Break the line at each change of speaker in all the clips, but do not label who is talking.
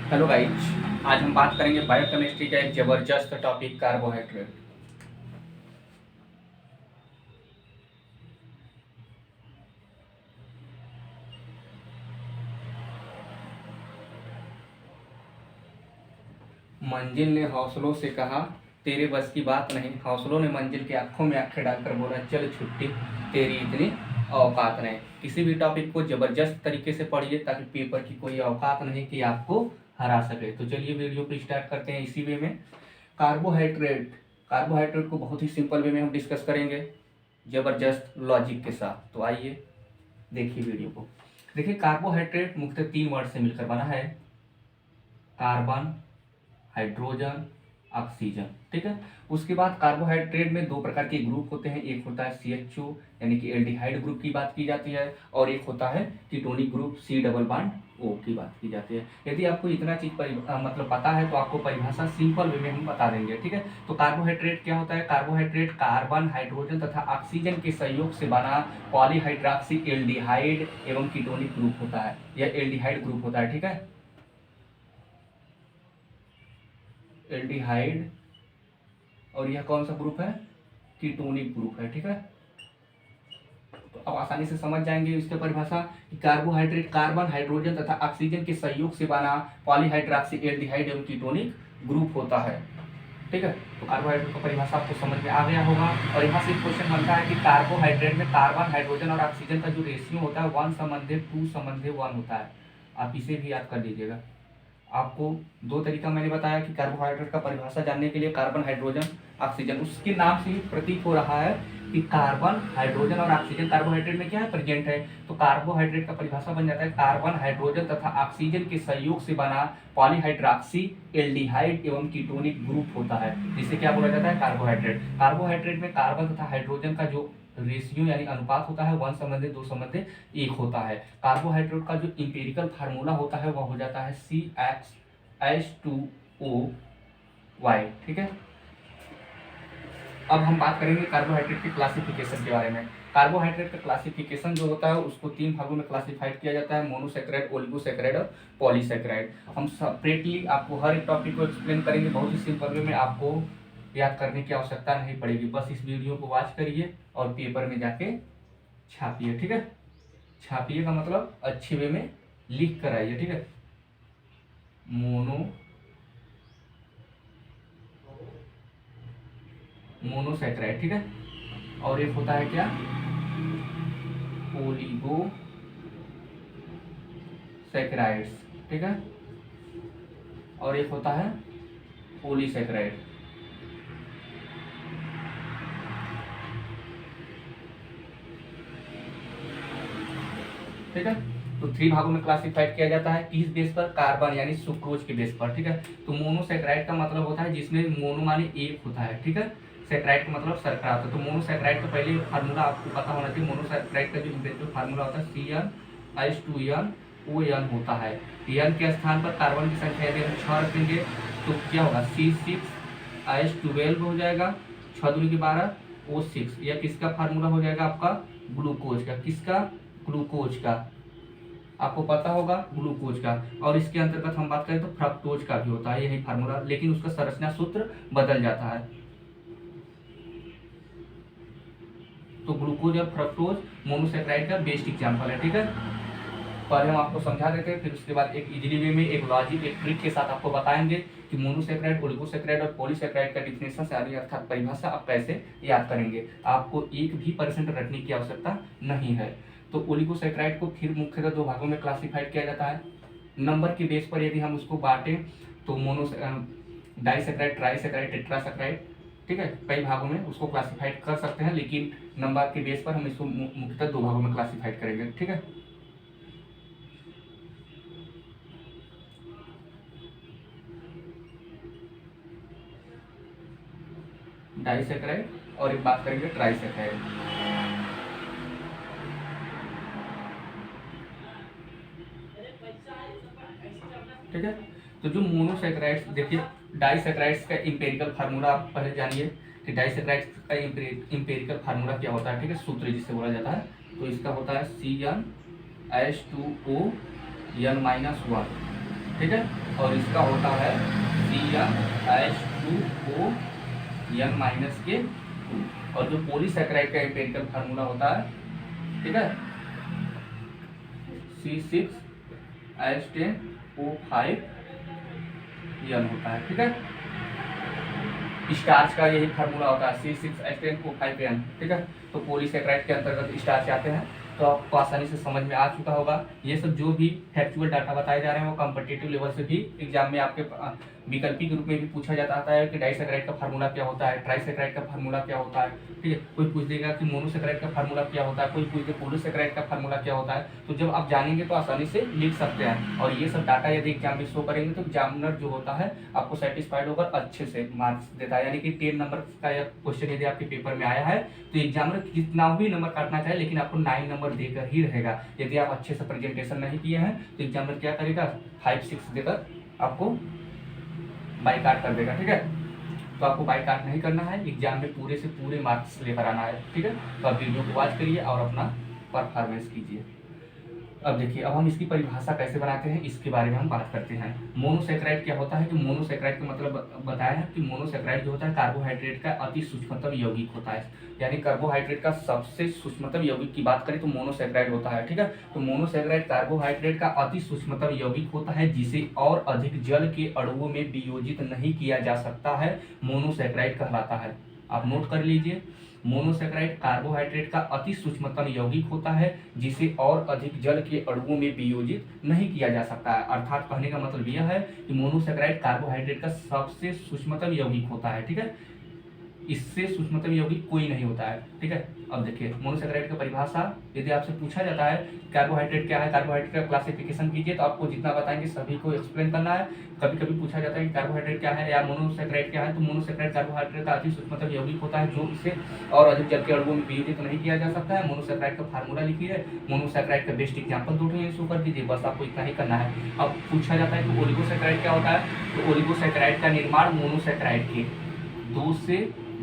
Hello guys. आज हम बात करेंगे बायोकेमिस्ट्री का एक जबरदस्त टॉपिक कार्बोहाइड्रेट। मंजिल ने हौसलों से कहा तेरे बस की बात नहीं, हौसलों ने मंजिल की आंखों में आंखें डालकर बोला चल छुट्टी, तेरी इतनी औकात नहीं। किसी भी टॉपिक को जबरदस्त तरीके से पढ़िए ताकि पेपर की कोई औकात नहीं कि आपको हरा सके। तो चलिए वीडियो को स्टार्ट करते हैं इसी वे में। कार्बोहाइड्रेट कार्बोहाइड्रेट को बहुत ही सिंपल वे में हम डिस्कस करेंगे जबरदस्त लॉजिक के साथ। तो आइए देखिए वीडियो को। देखिए, कार्बोहाइड्रेट मुख्यतः 3 वर्ड से मिलकर बना है, कार्बन, हाइड्रोजन, ऑक्सीजन। ठीक है। उसके बाद कार्बोहाइड्रेट में 2 प्रकार के ग्रुप होते हैं, एक होता है CHO यानी कि एल्डिहाइड ग्रुप की बात की जाती है, और एक होता है ketonic group C double bond O की बात की जाती है। यदि आपको इतना चीज मतलब पता है तो आपको परिभाषा सिंपल वे में हम बता देंगे। ठीक है। तो कार्बोहाइड्रेट क्या होता है? कार्बोहाइड्रेट कार्बन, हाइड्रोजन तथा ऑक्सीजन के सहयोग से बना पॉलीहाइड्रॉक्सी एल्डिहाइड एवं कीटोनिक ग्रुप होता है। यह एल्डिहाइड ग्रुप होता है। ठीक है। एल्डिहाइड, और यह कौन सा ग्रुप है? कीटोनिक ग्रुप है। ठीक है। तो अब आसानी से समझ जाएंगे इसके परिभाषा कि कार्बोहाइड्रेट कार्बन, हाइड्रोजन तथा ऑक्सीजन के सहयोग से बना पॉलीहाइड्रॉक्सी एल्डिहाइड एवं कीटोनिक ग्रुप होता है। ठीक है। तो कार्बोहाइड्रेट का परिभाषा आपको समझ में आ गया होगा। और यहाँ से क्वेश्चन बनता है कि कार्बोहाइड्रेट में कार्बन, हाइड्रोजन और ऑक्सीजन का जो रेशियो होता है 1:2:1 होता है। आप इसे भी याद कर लीजिएगा। आपको 2 तरीका मैंने बताया कि कार्बोहाइड्रेट का परिभाषा जानने के लिए, कार्बन, हाइड्रोजन, ऑक्सीजन। उसके नाम से ही प्रतीत हो रहा है कि कार्बन, हाइड्रोजन और ऑक्सीजन कार्बोहाइड्रेट में क्या है? प्रेजेंट है। तो कार्बोहाइड्रेट का परिभाषा बन जाता है कार्बन, हाइड्रोजन तथा ऑक्सीजन के सहयोग से बना पॉलीहाइड्रॉक्सी एल्डिहाइड एवं कीटोनिक ग्रुप होता है, जिसे क्या बोला जाता है? कार्बोहाइड्रेट। कार्बोहाइड्रेट में कार्बन तथा हाइड्रोजन का जो रेशियो यानी अनुपात होता है 1:2:1 होता है। कार्बोहाइड्रेट का जो इंपेरिकल फार्मूला होता है वह हो जाता है CHH2OY। ठीक है। अब हम बात करेंगे कार्बोहाइड्रेट के क्लासिफिकेशन के बारे में। कार्बोहाइड्रेट का क्लासिफिकेशन जो होता है उसको 3 भागों में क्लासिफाइड किया जाता है, मोनोसैकेराइड, ओलिगोसैकेराइड और पॉलीसैकेराइड। हम सेपरेटली आपको हर एक टॉपिक को एक्सप्लेन करेंगे बहुत ही सिंपल वे में, आपको याद करने की आवश्यकता नहीं पड़ेगी। बस इस वीडियो को वॉच करिए और पेपर में जाके छापिए। ठीक है। छापिए का मतलब अच्छे वे में लिख कर आइए। ठीक है। मोनोसैकेराइड। ठीक है। और एक होता है क्या? ओलिगोसैकेराइड्स। ठीक है। और एक होता है पॉलीसैकेराइड। ठीक है। तो 3 भागों में क्लासिफाइड किया जाता है। किस बेस पर? कार्बन यानी सुक्रोज के बेस पर। ठीक है। तो मोनोसैकेराइड का मतलब होता है जिसमें मोनो माने एक होता है। ठीक है। सैकेराइड का मतलब शर्करा होता है। तो मोनोसैकेराइड का पहले फार्मूला आपको पता होना चाहिए। मोनोसैकेराइड का जो इंपेरिकल फार्मूला होता है CnH2nOn होता है। n के स्थान पर कार्बन की संख्या यदि हम 6 रखेंगे तो क्या होगा? C6H12 हो जाएगा, 6 दूनी की 12, O6। यह किसका फार्मूला हो जाएगा? आपका ग्लूकोज का। किसका? ग्लूकोज का। आपको पता होगा ग्लूकोज का। और इसके अंतर्गत हम बात करें तो फ्रक्टोज का भी होता है यही फार्मूला, लेकिन उसका संरचना सूत्र बदल जाता है। तो ग्लूकोज और फ्रक्टोज मोनोसैकेराइड का बेस्ट एग्जांपल है। ठीक है। पहले हम आपको समझा देते हैं, फिर उसके बाद एक इजीली वे में एक लॉजिक, एक ट्रिक के साथ आपको बताएंगे कि मोनोसैकेराइड, ओलिगोसैकेराइड और पॉलीसैकेराइड का डिफिनेशन यानी अर्थात परिभाषा आप कैसे याद करेंगे। आपको 1% रटने की आवश्यकता नहीं है। तो ओलिगोसैकेराइड को फिर मुख्यतः 2 भागों में क्लासिफाइड किया जाता है। नंबर के बेस पर यदि हम उसको बांटें तो डाइसैकेराइड, ट्राइसैकेराइड, टेट्रासैकेराइड, ठीक है, कई भागों में उसको क्लासिफाइड कर सकते हैं, लेकिन नंबर के बेस पर हम इसको मुख्यतः 2 भागों में क्लासिफाइड करेंगे। ठीक है। डाइसैकेराइड और एक बात करेंगे ट्राइसैकेराइड। ठीक है। तो जो मोनोसैकेराइड्स, देखिए डाइसैकेराइड्स का इंपेरिकल फार्मूला आप पहले जानिए कि डाइसैकेराइड्स का इंपेरिकल फार्मूला क्या होता है। ठीक है। सूत्र जिससे बोला जाता है, तो इसका होता है CnH2ON-1। ठीक है। और इसका होता है CnH2ON-2। और जो पॉलीसैकेराइड का एम्पिरिकल फार्मूला होता है, ठीक है, C6H10O5N होता है, ठीक है। स्टार्च का यही फार्मूला होता है C6H10O5N, ठीक है। तो पॉलीसैकेराइड के अंतर्गत स्टार्च आते हैं। तो आपको आसानी से समझ में आ चुका होगा। ये सब जो भी फैक्चुअल डाटा बताए जा रहे हैं वो कॉम्पिटिटिव लेवल से भी एग्जाम में आपके विकल्पी के रूप में भी पूछा जाता है कि डाइसैकेराइड का फार्मूला क्या होता है, ट्राइसैकेराइड का फार्मूला क्या होता है, ठीक है। कोई पूछ देगा कि मोनोसैकेराइड का फार्मूला क्या होता है, कोई पूछ दे पॉलीसैकेराइड का फार्मूला क्या होता है। तो जब आप जानेंगे तो आसानी से लिख सकते हैं। और ये सब डाटा यदि एग्जाम में शो करेंगे तो एग्जामिनर जो होता है आपको सेटिस्फाइड होकर अच्छे से मार्क्स देता है। यानी कि 10 नंबर का यह क्वेश्चन यदि आपके पेपर में आया है तो एग्जामिनर कितना भी नंबर काटना चाहे लेकिन आपको 9 नंबर देकर ही रहेगा। यदि आप अच्छे से प्रेजेंटेशन नहीं किए हैं तो एग्जामिनर क्या करेगा, 5-6 देकर आपको बाईकाट कर देगा, ठीक है। तो आपको बाईकाट नहीं करना है, एग्जाम में पूरे से पूरे मार्क्स लेकर आना है, ठीक है। तो आप वीडियो को वॉच करिए और अपना परफॉर्मेंस कीजिए। अब देखिए, अब हम इसकी परिभाषा कैसे बनाते हैं इसके बारे में हम बात करते हैं। मोनोसैकेराइड क्या होता है कि मोनोसैकेराइड का मतलब बताया है कि मोनोसैकेराइड जो होता है कार्बोहाइड्रेट का अति सूक्ष्मतम यौगिक होता है। यानी कार्बोहाइड्रेट का सबसे सूक्ष्मतम यौगिक की बात करें तो मोनोसैकेराइड होता है, ठीक है। तो मोनोसैकेराइड कार्बोहाइड्रेट का अति सूक्ष्मतम यौगिक होता है जिसे और अधिक जल के अणुओं में वियोजित नहीं किया जा सकता है, मोनोसैकेराइड कहलाता है। आप नोट कर लीजिए, मोनोसैकेराइड कार्बोहाइड्रेट का अति सूक्ष्मतम यौगिक होता है जिसे और अधिक जल के अणुओं में वियोजित नहीं किया जा सकता है। अर्थात कहने का मतलब यह है कि मोनोसैकेराइड कार्बोहाइड्रेट का सबसे सूक्ष्मतम यौगिक होता है, ठीक है। इससे सूक्ष्मतम यौगिक कोई नहीं होता है, ठीक है। अब देखिए, मोनोसैकेराइड का परिभाषा यदि आपसे पूछा जाता है कार्बोहाइड्रेट क्या है, कार्बोहाइड्रेट का क्लासिफिकेशन कीजिए, तो आपको जितना बताएंगे सभी को एक्सप्लेन करना है। कभी कभी पूछा जाता है कि कार्बोहाइड्रेट क्या है या मोनोसैकेराइड क्या है, तो मोनोसैकेराइड कार्बोहाइड्रेट का अति सूक्ष्मतम यौगिक होता है जो इसे और अधिक जल के अणुओं में वियोजित नहीं किया जा सकता है। मोनोसैकेराइड का फार्मूला लिखिए, मोनोसैकेराइड का बेस्ट एग्जाम्पल 2 शो कर दीजिए, बस आपको इतना ही करना है। अब पूछा जाता है कि ओलिगोसैकेराइड क्या होता है, तो ओलिगोसैकेराइड का निर्माण मोनोसैकेराइड के 2 से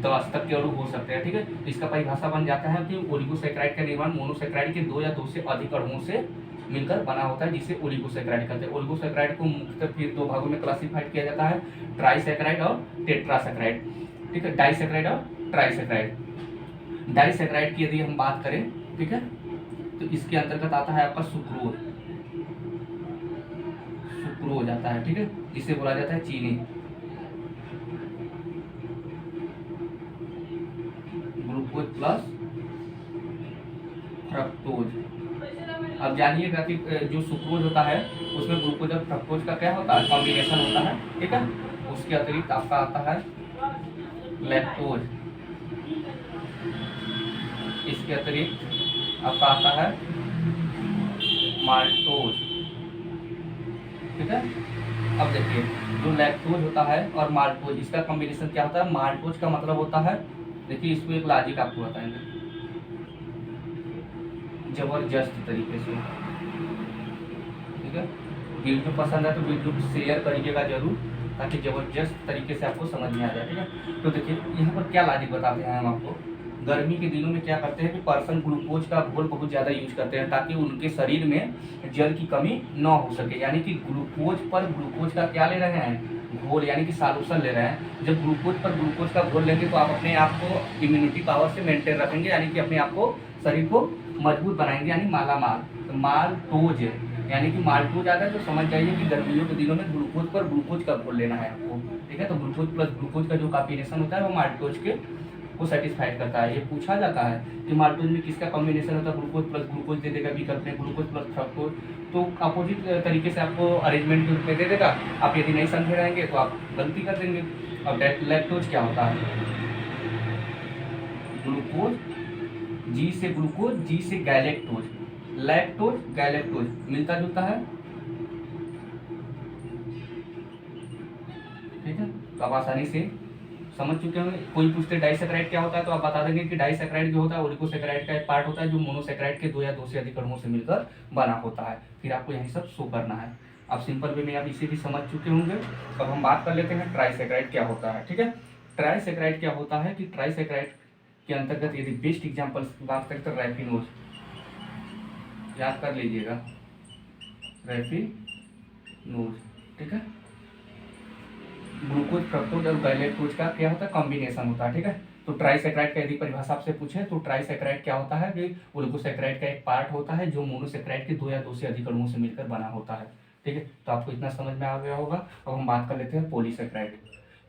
10 तक के अणु हो सकते हैं, ठीक है। इसका परिभाषा बन जाता है कि ओलिगोसैकेराइड का निर्माण मोनोसैकेराइड के 2 या 2 से अधिक अणुओं से मिलकर बना होता है जिसे ओलिगोसैकेराइड कहते हैं। ओलिगोसैकेराइड को मुख्यतः फिर 2 भागों में क्लासिफाइड किया जाता है, ट्राइसैकेराइड और टेट्रासैकेराइड, ठीक है। डाइसैकेराइड और ट्राइसैकेराइड। डाइसैकेराइड की यदि हम बात करें, ठीक है, तो इसके अंतर्गत आता है आपका सुक्रोज, सुक्रोज आता है, ठीक है, जिसे बोला जाता है चीनी। Glucose plus fructose. अब जानिएगा कि जो सुक्रोज होता है उसमें ग्लूकोज और फ्रक्टोज का क्या होता है, कॉम्बिनेशन होता है, ठीक है। उसके अतिरिक्त आपका आता है लैक्टोज, इसके अतिरिक्त आपका आता है माल्टोज, ठीक है। अब देखिए, जो लैक्टोज होता है और माल्टोज, इसका कॉम्बिनेशन क्या होता है। माल्टोज का मतलब होता है, देखिए इसको एक लॉजिक आपको बताएंगे जबरदस्त तरीके से, ठीक है। वीडियो पसंद है तो वीडियो को शेयर करिएगा जरूर, ताकि जबरदस्त तरीके से आपको समझ में आ जाए, ठीक है। तो देखिए यहाँ पर क्या लॉजिक बताते हैं हम आपको। गर्मी के दिनों में क्या करते हैं कि पर्सन ग्लूकोज का घोल बहुत ज़्यादा यूज करते हैं ताकि उनके शरीर में जल की कमी न हो सके। यानी कि ग्लूकोज पर ग्लूकोज का क्या ले रहे हैं, घोल, यानी कि सॉल्यूशन ले रहे हैं। जब ग्लूकोज पर ग्लूकोज का घोल लेंगे तो आप अपने आप को इम्यूनिटी पावर से मेंटेन रखेंगे, यानी कि अपने आप को, शरीर को मजबूत बनाएंगे, यानी मालामाल। तो माल्टोज यानी कि माल्टोज आता है, तो समझ जाइए कि गर्मियों के दिनों में ग्लूकोज पर ग्लूकोज का घोल लेना है आपको, ठीक है। तो ग्लूकोज प्लस ग्लूकोज का जो कॉम्बिनेशन होता है वो माल्टोज के को सेटिस्फाइड करता है। ये पूछा जाता है कि माल्टोज में किसका कॉम्बिनेशन होता है, ग्लूकोज प्लस ग्लूकोज दे देगा विकल्प में, ग्लूकोज प्लस फ्रक्टोज, तो अपोजिट तरीके से आपको अरेंजमेंट के रूप में दे देगा। आप यदि नहीं समझे रहेंगे तो आप गलती कर देंगे। अब लैक्टोज क्या होता है, ग्लूकोज, जी से ग्लूकोज, जी से गैलेक्टोज, लैक्टोज गैलेक्टोज मिलता जुलता है, ठीक है। तो आप आसानी से समझ चुके होंगे। कोई पूछते डाइसैकेराइड क्या होता है तो आप बता देंगे कि डाइसैकेराइड जो होता है ओलिगोसैकेराइड का एक पार्ट होता है जो मोनोसैकेराइड के 2 या 2 से अधिक अणुओं से मिलकर बना होता है। फिर आपको यही सब शो करना है। आप सिंपल वे में आप इसे भी समझ चुके होंगे। अब हम बात कर लेते हैं ट्राइसैकेराइड क्या होता है, ठीक है। ट्राइसैकेराइड क्या होता है कि ट्राइसैकेराइड के अंतर्गत यदि बेस्ट एग्जाम्पल बात करें तो रैफिनोज, याद कर लीजिएगा, रैफिनोज, ठीक है। ग्लूकोज, फ्रक्टोज और गैलेक्टोज का क्या होता है, कॉम्बिनेशन होता है, ठीक है। तो ट्राइसेक्राइड का यदि परिभाषा आपसे पूछे तो ट्राइसेक्राइड क्या होता है कि ओलिगोसेक्राइड का एक पार्ट होता है जो मोनोसेक्राइड के दो या दो से अधिक अणुओं से मिलकर बना होता है, ठीक है। तो आपको इतना समझ में आ गया होगा। अब हम बात कर लेते हैं पॉलीसेक्राइड।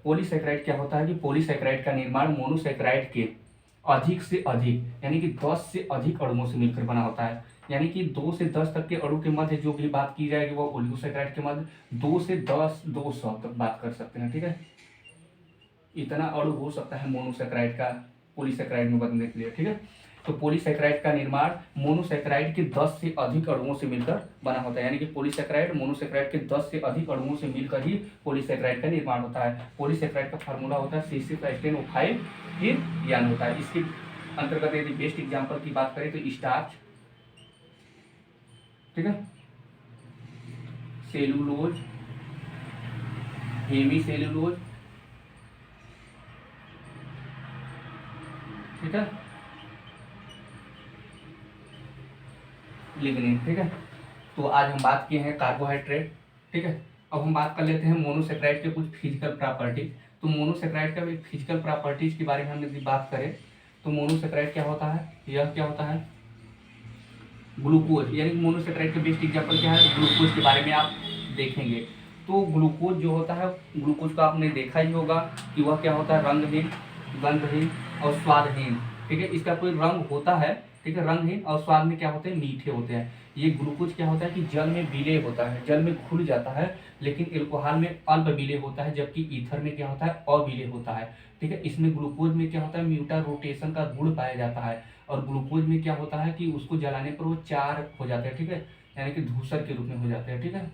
पॉलीसेक्राइड क्या होता है कि पॉलीसेक्राइड का निर्माण मोनोसेक्राइड के अधिक से अधिक यानी कि 10 से अधिक अणुओं से मिलकर बना होता है। यानी कि 2 से 10 तक के अणु के मध्य जो भी बात की जाएगी वो ओलिगोसेक्राइड के मध्य 2 से 10 200 तक बात कर सकते हैं, ठीक है। इतना अणु हो सकता है मोनोसेक्राइड का पॉलीसेक्राइड में बदलने के लिए, ठीक है। तो पॉलीसेक्राइड का निर्माण मोनोसेक्राइड के 10 से अधिक अणुओं से मिलकर बना होता है। यानी कि पॉलीसेक्राइड मोनोसेक्राइड के 10 से अधिक अणुओं से मिलकर ही पॉलीसेक्राइड का निर्माण होता है। पॉलीसेक्राइड का फार्मूला होता है C6H10O5 फिर यान होता है। इसके अंतर्गत यदि बेस्ट एग्जाम्पल की बात करें तो स्टार्च, ठीक है, सेलुलोज, हेमी सेलुलोज, ठीक है, लिग्निन, ठीक है। तो आज हम बात किए हैं कार्बोहाइड्रेट, ठीक है। अब हम बात कर लेते हैं मोनोसेक्राइड के कुछ फिजिकल प्रॉपर्टीज। तो मोनोसेक्राइड का फिजिकल प्रॉपर्टीज के बारे में हम यदि बात करें तो मोनोसेक्राइड क्या होता है, यह क्या होता है, ग्लूकोज, यानी कि मोनोसेक्राइड का बेस्ट एग्जाम्पल क्या है, ग्लूकोज के बारे में आप देखेंगे। तो ग्लूकोज जो होता है, ग्लूकोज का आपने देखा ही होगा कि वह क्या होता है, रंगहीन, गंधहीन और स्वादहीन, ठीक है। इसका कोई रंग होता है, ठीक है, रंगहीन, और स्वाद में क्या होते हैं, मीठे होते हैं। ये ग्लूकोज क्या होता है कि जल में विलेय होता है, जल में घुल जाता है, लेकिन एल्कोहल में अल्प विलेय होता है, जबकि ईथर में क्या होता है, अविलेय होता है, ठीक है। इसमें ग्लूकोज में क्या होता है, म्यूटा रोटेशन का गुण पाया जाता है, और ग्लूकोज में क्या होता है कि उसको जलाने पर वो चार हो जाते हैं, ठीक है, यानी कि धूसर के रूप में हो जाते हैं, ठीक है।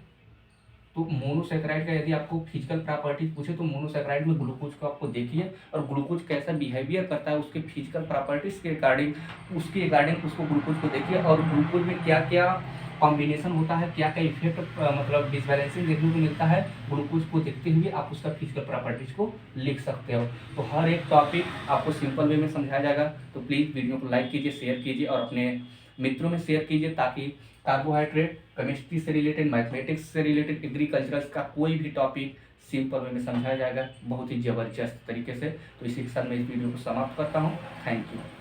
तो मोनोसेक्राइड का यदि आपको फिजिकल प्रॉपर्टीज पूछे तो मोनोसेक्राइड में ग्लूकोज को आपको देखिए और ग्लूकोज कैसा बिहेवियर करता है उसके फिजिकल प्रॉपर्टीज के रिगार्डिंग उसको ग्लूकोज को देखिए, और ग्लूकोज में क्या क्या कॉम्बिनेशन होता है, क्या क्या इफेक्ट मतलब डिसबैलेंसिंग देखने को मिलता है, ग्लूकोज को देखते हुए आप उसका फिजिकल प्रॉपर्टीज को लिख सकते हो। तो हर एक टॉपिक आपको सिंपल वे में समझाया जाएगा। तो प्लीज़ वीडियो को लाइक कीजिए, शेयर कीजिए और अपने मित्रों में शेयर कीजिए, ताकि कार्बोहाइड्रेट, केमिस्ट्री से रिलेटेड, मैथमेटिक्स से रिलेटेड, एग्रीकल्चर का कोई भी टॉपिक सिंपल वे में समझाया जाएगा बहुत ही ज़बरदस्त तरीके से। तो इसी के साथ मैं इस वीडियो को समाप्त करता हूँ। Thank you.